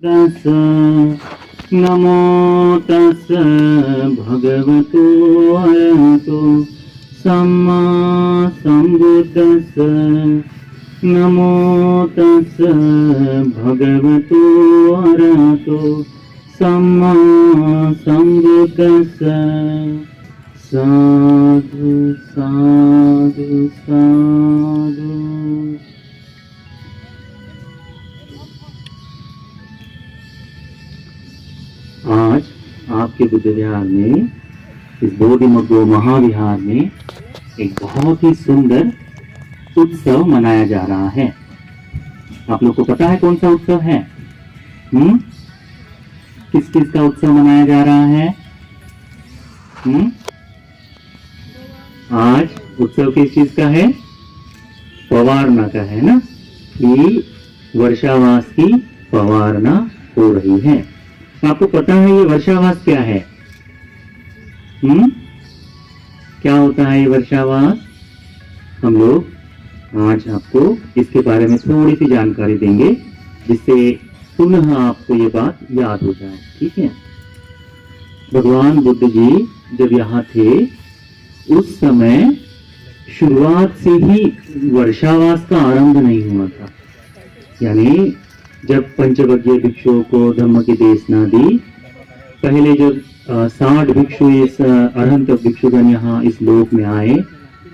तस् नमो तस् भगवतो अरहतो सम्मा सम्बुद्धस्स नमो तस् भगवतो अरहतो सम्मा सम्बुद्धस्स। साधु साधु साधु। आज आपके बुद्ध विहार में, इस बोधिमग्गो महाविहार में एक बहुत ही सुंदर उत्सव मनाया जा रहा है। आप लोग को पता है कौन सा उत्सव है? किस किस का उत्सव मनाया जा रहा है? आज उत्सव किस चीज का है? पवारना का है ना, कि वर्षावास की पवारना हो रही है। आपको पता है ये वर्षावास क्या है? क्या होता है ये वर्षावास? हम लोग आज आपको इसके बारे में थोड़ी सी जानकारी देंगे, जिससे पुनः आपको ये बात याद हो जाए। ठीक है। भगवान बुद्ध जी जब यहाँ थे उस समय शुरुआत से ही वर्षावास का आरंभ नहीं हुआ था। यानी जब पंचवज्ञीय भिक्षुओं को धम्म की देशना दी, पहले जब 60 भिक्षु इस अरहंत भिक्षुगण यहाँ इस लोक में आए,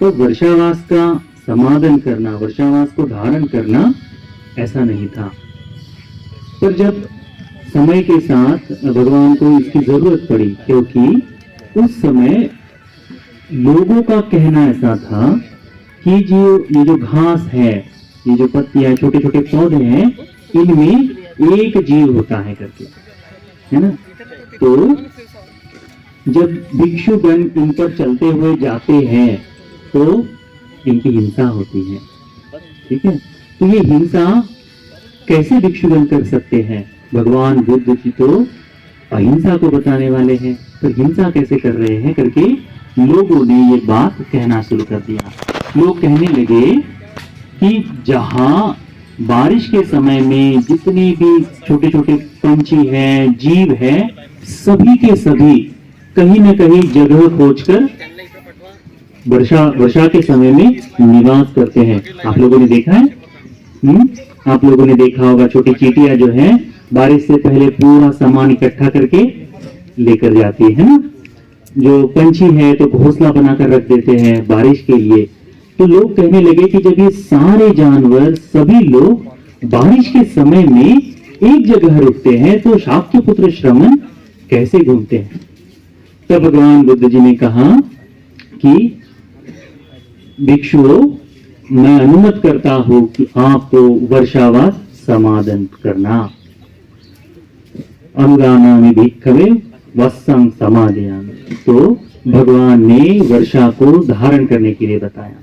तो वर्षावास का समाधान करना, वर्षावास को धारण करना ऐसा नहीं था। पर जब समय के साथ भगवान को इसकी जरूरत पड़ी, क्योंकि उस समय लोगों का कहना ऐसा था कि ये जो घास है, ये जो पत्तियां, छोटे छोटे पौधे हैं, इनमें एक जीव होता है करके, है ना। तो जब भिक्षुगण इन पर चलते हुए जाते हैं तो इनकी हिंसा होती है। ठीक है। तो ये हिंसा कैसे भिक्षुगण कर सकते हैं? भगवान बुद्ध जी तो अहिंसा को बताने वाले हैं, तो हिंसा कैसे कर रहे हैं करके लोगों ने ये बात कहना शुरू कर दिया। लोग कहने लगे कि जहां बारिश के समय में जितने भी छोटे छोटे पंछी हैं, जीव हैं, सभी के सभी कहीं न कहीं जगह खोजकर वर्षा के समय में निवास करते हैं। आप लोगों ने देखा है? आप लोगों ने देखा होगा, छोटी चींटियां जो हैं बारिश से पहले पूरा सामान इकट्ठा करके लेकर जाती है ना। जो पंछी है तो घोंसला बनाकर रख देते हैं बारिश के लिए। तो लोग कहने लगे कि जब ये सारे जानवर, सभी लोग बारिश के समय में एक जगह रुकते हैं, तो शाक्य पुत्र श्रमण कैसे घूमते हैं? तब भगवान बुद्ध जी ने कहा कि भिक्षुओं, मैं अनुमत करता हूं कि आपको वर्षावास समादन करना। अनुगानामि भिक्खवे वत्सं समादयामि। तो भगवान ने वर्षा को धारण करने के लिए बताया।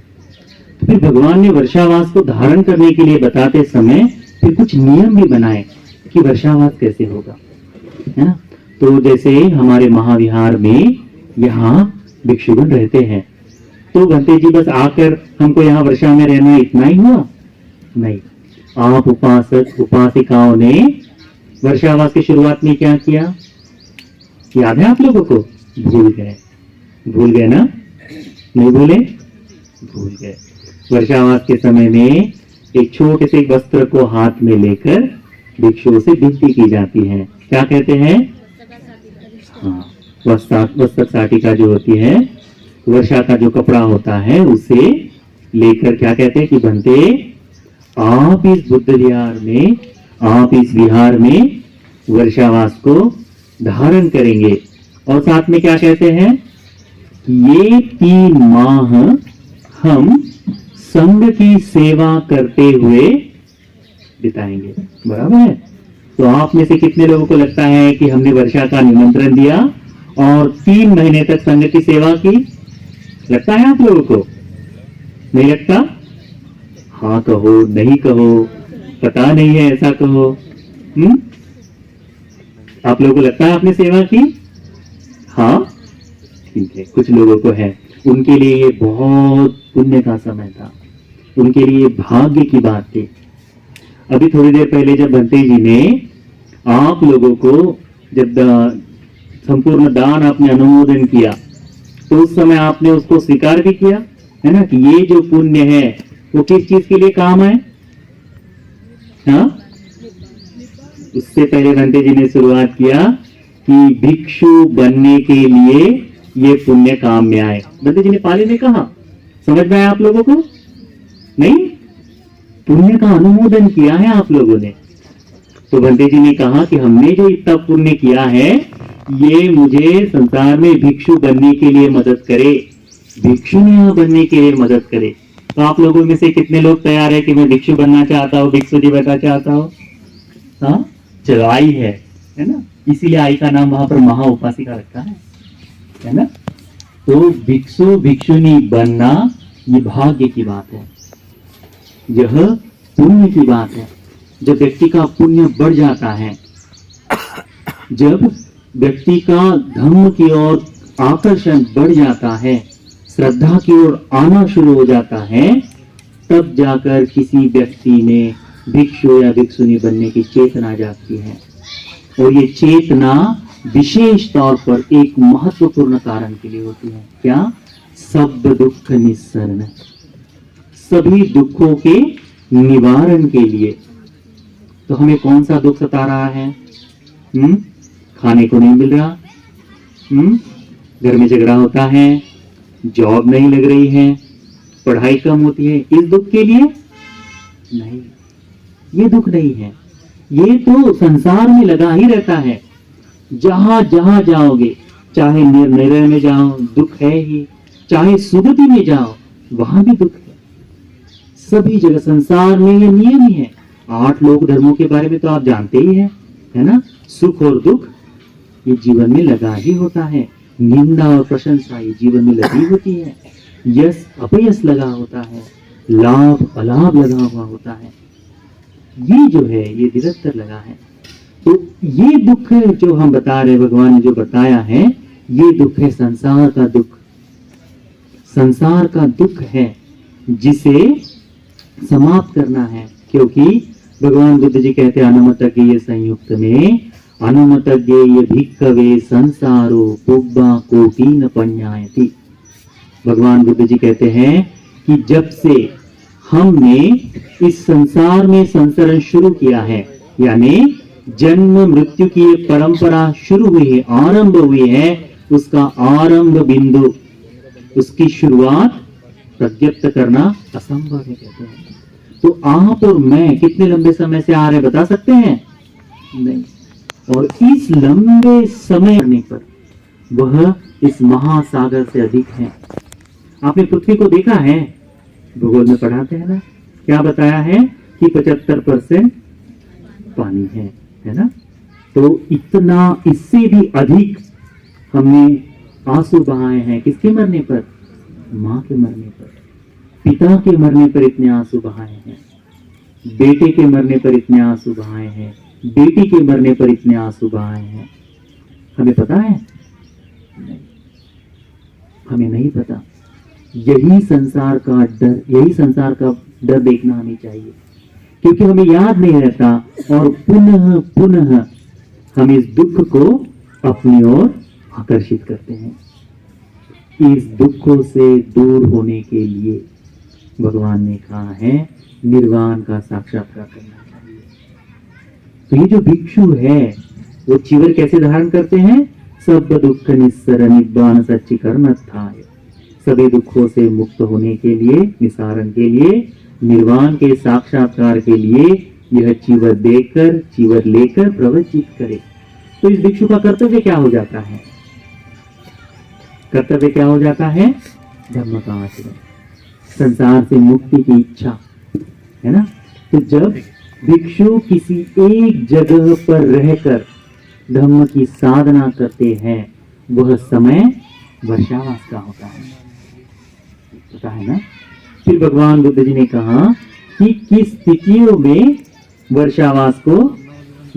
फिर भगवान ने वर्षावास को धारण करने के लिए बताते समय फिर कुछ नियम भी बनाए कि वर्षावास कैसे होगा, है ना। तो जैसे हमारे महाविहार में यहाँ भिक्षुगण रहते हैं, तो भंते जी बस आकर हमको यहाँ वर्षा में रहना इतना ही हुआ? नहीं। आप उपासक उपासिकाओं ने वर्षावास की शुरुआत में क्या किया? याद है आप लोगों को? भूल गए ना? नहीं भूले? भूल गए। वर्षावास के समय में एक छोटे से वस्त्र को हाथ में लेकर भिक्षुओं से विनती की जाती है। क्या कहते हैं? हाँ, वस्त्र साटिका जो होती है, वर्षा का जो कपड़ा होता है, उसे लेकर क्या कहते हैं कि बनते, आप इस बुद्ध विहार में, आप इस विहार में वर्षावास को धारण करेंगे। और साथ में क्या कहते हैं? ये 3 माह हम संघ की सेवा करते हुए बिताएंगे। बराबर है? तो आप में से कितने लोगों को लगता है कि हमने वर्षा का निमंत्रण दिया और 3 महीने तक संघ की सेवा की? लगता है आप लोगों को? नहीं लगता? हाँ कहो, नहीं कहो, पता नहीं है ऐसा कहो। आप लोगों को लगता है आपने सेवा की? हाँ, ठीक है। कुछ लोगों को है, उनके लिए ये बहुत पुण्य का समय था, उनके लिए भाग्य की बात थी। अभी थोड़ी देर पहले जब बंते जी ने आप लोगों को जब संपूर्ण दान आपने अनुमोदन किया तो उस समय आपने उसको स्वीकार भी किया है ना, कि ये जो पुण्य है वो किस चीज के लिए काम है। हाँ, उससे पहले भंते जी ने शुरुआत किया कि भिक्षु बनने के लिए ये पुण्य काम में आए। भंते जी ने पाली में कहा, समझ में आया आप लोगों को? नहीं, पुण्य का अनुमोदन किया है आप लोगों ने। तो भंते जी ने कहा कि हमने जो इतना पुण्य किया है ये मुझे संसार में भिक्षु बनने के लिए मदद करे, भिक्षुनिया बनने के लिए मदद करे। तो आप लोगों में से कितने लोग तैयार है कि मैं भिक्षु बनना चाहता हूँ, भिक्षु जी बनना चाहता हूँ? हाँ, चलो आई है ना, इसीलिए आई का नाम वहां पर महा उपासिका रखा है ना। तो भिक्षु भिक्षुनी बनना ये भाग्य की बात है, यह पुण्य की बात है। जब व्यक्ति का पुण्य बढ़ जाता है, जब व्यक्ति का धर्म की ओर आकर्षण बढ़ जाता है, श्रद्धा की ओर आना शुरू हो जाता है, तब जाकर किसी व्यक्ति में भिक्षु या भिक्षुनी बनने की चेतना जागती है। और ये चेतना विशेष तौर पर एक महत्वपूर्ण कारण के लिए होती है। क्या? सब दुख निस्सरण, सभी दुखों के निवारण के लिए। तो हमें कौन सा दुख सता रहा है? खाने को नहीं मिल रहा, घर में झगड़ा होता है, जॉब नहीं लग रही है, पढ़ाई कम होती है, इस दुख के लिए नहीं, ये दुख नहीं है। ये तो संसार में लगा ही रहता है। जहां जहां जाओगे, चाहे निर्णय में जाओ दुख है ही, चाहे सुगति में जाओ वहां भी दुख है। सभी जगह संसार में ये नियम ही है। 8 लोक धर्मों के बारे में तो आप जानते ही हैं, है ना। सुख और दुख ये जीवन में लगा ही होता है। निंदा और प्रशंसा ये जीवन में लगी होती है। यश अपयश लगा होता है, लाभ अलाभ लगा हुआ होता है। ये जो है ये निरंतर लगा है। तो ये दुख जो हम बता रहे, भगवान ने जो बताया है, ये दुख है संसार का दुख। संसार का दुख है जिसे समाप्त करना है। क्योंकि भगवान बुद्ध जी कहते हैं अनुमतज्ञेय संयुक्त में, अनुमतज्ञेय भिक्खवे संसारो पुब्बा कोटिन पඤ्ඤायति। भगवान बुद्ध जी कहते हैं कि जब से हमने इस संसार में संसरण शुरू किया है, यानी जन्म मृत्यु की ये परंपरा शुरू हुई है, आरंभ हुई है, उसका आरंभ बिंदु, उसकी शुरुआत प्रत्यक्त करना असंभव है कहते हैं। तो आप और मैं कितने लंबे समय से आ रहे बता सकते हैं? नहीं। और इस लंबे समय करने पर वह इस महासागर से अधिक है। आपने पृथ्वी को देखा है, भूगोल में पढ़ाते हैं ना, क्या बताया है कि 75% पानी है ना। तो इतना, इससे भी अधिक हमने आंसू बहाए हैं। किसके मरने पर? माँ के मरने पर। पिता के मरने पर इतने आंसू बहाए हैं, बेटे के मरने पर इतने आंसू बहाए हैं, बेटी के मरने पर इतने आंसू बहाए हैं। हमें पता है? नहीं, हमें नहीं पता। यही संसार का डर, यही संसार का डर देखना हमें चाहिए, क्योंकि हमें याद नहीं रहता और पुनः पुनः हम इस दुख को अपनी ओर आकर्षित करते हैं। इस दुखों से दूर होने के लिए भगवान ने कहा है निर्वाण का साक्षात्कार करना चाहिए। तो ये जो भिक्षु है वो चीवर कैसे धारण करते हैं? सब दुख निस्सर निब्बान सच्चिकर्मस्थाय। सभी दुखों से मुक्त होने के लिए, निसारण के लिए, निर्वाण के साक्षात्कार के लिए यह चीवर देकर, चीवर लेकर प्रवचित करे। तो इस भिक्षु का कर्तव्य क्या हो जाता है? कर्तव्य क्या हो जाता है? धर्म का आचरण, संसार से मुक्ति की इच्छा, है ना। तो जब भिक्षु किसी एक जगह पर रहकर धर्म की साधना करते हैं, वह समय वर्षावास का होता है, पता है ना। फिर भगवान बुद्ध जी ने कहा कि किस स्थितियों में वर्षावास को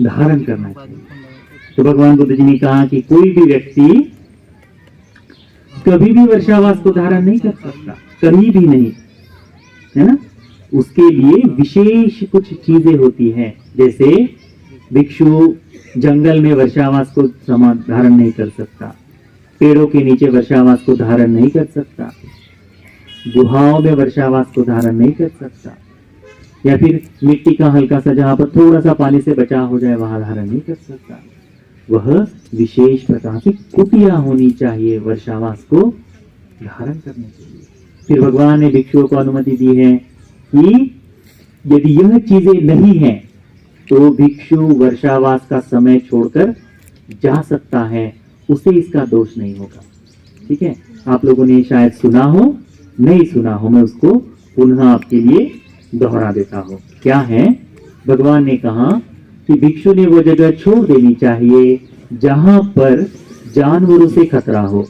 धारण करना चाहिए। तो भगवान बुद्ध जी ने कहा कि कोई भी व्यक्ति कभी भी वर्षावास को धारण नहीं कर सकता, कहीं भी नहीं, है ना। उसके लिए विशेष कुछ चीजें होती हैं। जैसे भिक्षु जंगल में वर्षावास को धारण नहीं कर सकता, पेड़ों के नीचे वर्षावास को धारण नहीं कर सकता, गुहाओं में वर्षावास को धारण नहीं कर सकता, या फिर मिट्टी का हल्का सा जहां पर थोड़ा सा पानी से बचाव हो जाए वहां धारण नहीं कर सकता। वह विशेष प्रकार की कुटिया होनी चाहिए वर्षावास को धारण करने के लिए। फिर भगवान ने भिक्षुओं को अनुमति दी है कि यदि यह चीजें नहीं है तो भिक्षु वर्षावास का समय छोड़कर जा सकता है, उसे इसका दोष नहीं होगा। ठीक है, आप लोगों ने शायद सुना हो, नहीं सुना हो, मैं उसको पुनः आपके लिए दोहरा देता हूं। क्या है, भगवान ने कहा कि भिक्षु ने वो जगह छोड़ देनी चाहिए जहां पर जानवरों से खतरा हो,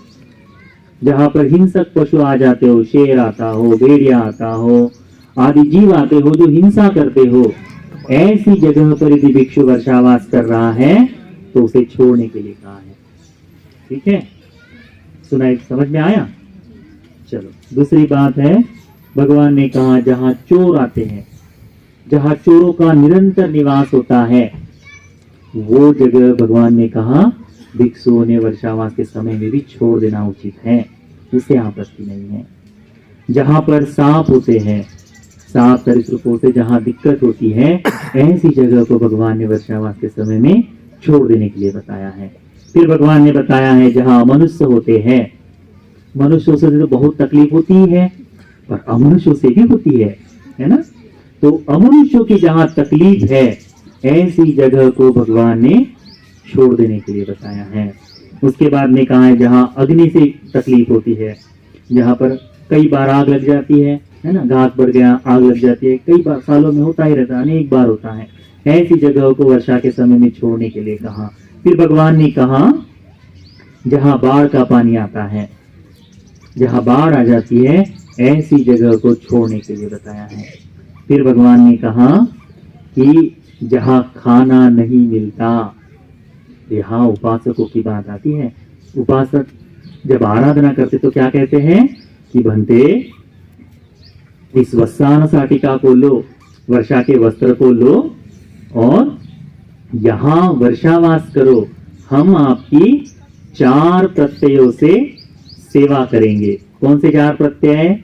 जहां पर हिंसक पशु आ जाते हो, शेर आता हो, भेड़िया आता हो, आदि जीव आते हो जो हिंसा करते हो, ऐसी जगह पर यदि भिक्षु वर्षावास कर रहा है तो उसे छोड़ने के लिए कहा है। ठीक है, सुना, समझ में आया? चलो, दूसरी बात है, भगवान ने कहा जहां चोर आते हैं, जहां चोरों का निरंतर निवास होता है, वो जगह भगवान ने कहा भिक्षुओं ने वर्षावास के समय में भी छोड़ देना उचित है, उसे आपत्ति नहीं है। जहां पर सांप होते हैं, सांप सरीसृपों से जहां दिक्कत होती है, ऐसी जगह को भगवान ने वर्षावास के समय में छोड़ देने के लिए बताया है। फिर भगवान ने बताया है जहां मनुष्य होते हैं, मनुष्यों से तो बहुत तकलीफ होती है पर अमनुष्यों से भी होती है ना? तो अमनुष्यों की जहां तकलीफ है ऐसी जगह को भगवान ने छोड़ देने के लिए बताया है। उसके बाद में कहा है जहां अग्नि से तकलीफ होती है, जहां पर कई बार आग लग जाती है ना, घास बढ़ गया आग लग जाती है, कई बार सालों में होता ही रहता है, अनेक बार होता है, ऐसी जगह को वर्षा के समय में छोड़ने के लिए कहा। फिर भगवान ने कहा जहां बाढ़ का पानी आता है, जहां बाढ़ आ जाती है, ऐसी जगह को छोड़ने के लिए बताया है। फिर भगवान ने कहा कि जहां खाना नहीं मिलता, यहाँ उपासकों की बात आती है। उपासक जब आराधना करते तो क्या कहते हैं कि भंते इस वस्सान साटिका को लो, वर्षा के वस्त्र को लो और यहाँ वर्षावास करो, हम आपकी 4 प्रत्ययों से सेवा करेंगे। कौन से 4 प्रत्यय?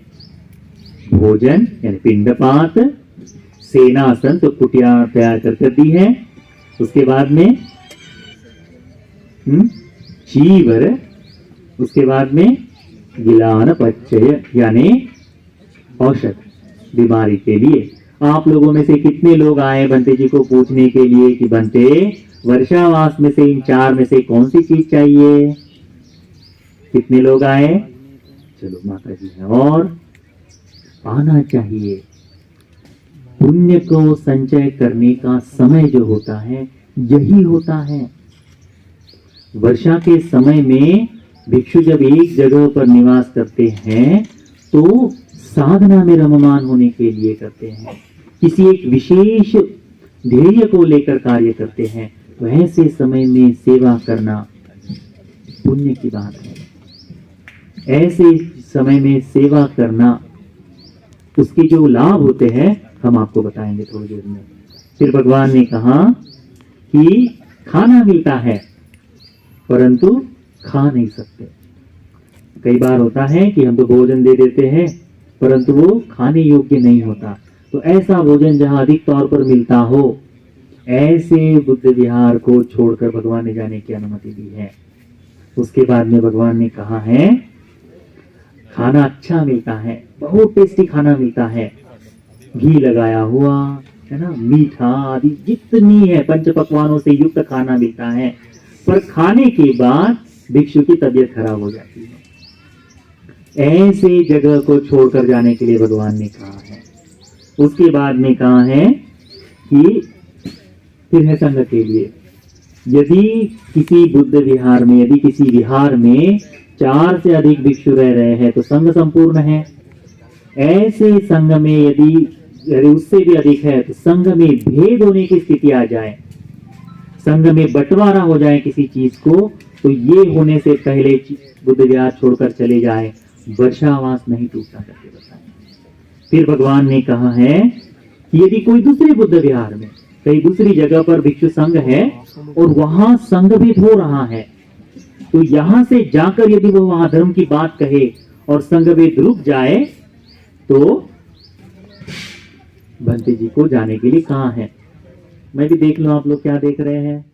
भोजन यानी पिंडपात, सेनासन तो कुटिया तैयार कर दी है, उसके बाद में चीवर, उसके बाद में गिलान पच्चय यानी औषध बीमारी के लिए। आप लोगों में से कितने लोग आए बंते जी को पूछने के लिए कि बंते वर्षावास में से इन 4 में से कौन सी चीज चाहिए? कितने लोग आए? चलो माता जी है, और आना चाहिए। पुण्य को संचय करने का समय जो होता है यही होता है। वर्षा के समय में भिक्षु जब एक जगह पर निवास करते हैं तो साधना में रममान होने के लिए करते हैं, किसी एक विशेष ध्येय को लेकर कार्य करते हैं, तो ऐसे समय में सेवा करना पुण्य की बात है। ऐसे समय में सेवा करना, उसके जो लाभ होते हैं हम आपको बताएंगे थोड़ी देर में। फिर भगवान ने कहा कि खाना मिलता है परंतु खा नहीं सकते। कई बार होता है कि हम तो भोजन दे देते हैं परंतु वो खाने योग्य नहीं होता, तो ऐसा भोजन जहां अधिक तौर पर मिलता हो, ऐसे बुद्ध विहार को छोड़कर भगवान ने जाने की अनुमति दी है। उसके बाद में भगवान ने कहा है खाना अच्छा मिलता है, बहुत टेस्टी खाना मिलता है, घी लगाया हुआ है ना, मीठा आदि जितनी है पंच पकवानों से युक्त खाना मिलता है, पर खाने के बाद भिक्षु की तबीयत खराब हो जाती है। ऐसे जगह को छोड़कर जाने के लिए भगवान ने कहा है। उसके बाद में कहा है कि फिर है संघ के लिए, यदि किसी बुद्ध विहार में, यदि किसी विहार में 4 से अधिक भिक्षु रह रहे हैं तो संघ संपूर्ण है। ऐसे संघ में यदि उससे भी अधिक है तो संघ में भेद होने की स्थिति आ जाए, संघ में बंटवारा हो जाए किसी चीज को, तो ये होने से पहले बुद्ध विहार छोड़कर चले जाए, वर्षावास नहीं टूटता करके बताया। फिर भगवान ने कहा है कि यदि कोई दूसरे बुद्ध विहार में कहीं दूसरी जगह पर भिक्षु संघ है और वहां संघ हो रहा है, तो यहां से जाकर यदि वो वहां धर्म की बात कहे और संघ रुक जाए तो भंते जी को जाने के लिए कहां है। मैं भी देख लूं आप लोग क्या देख रहे हैं।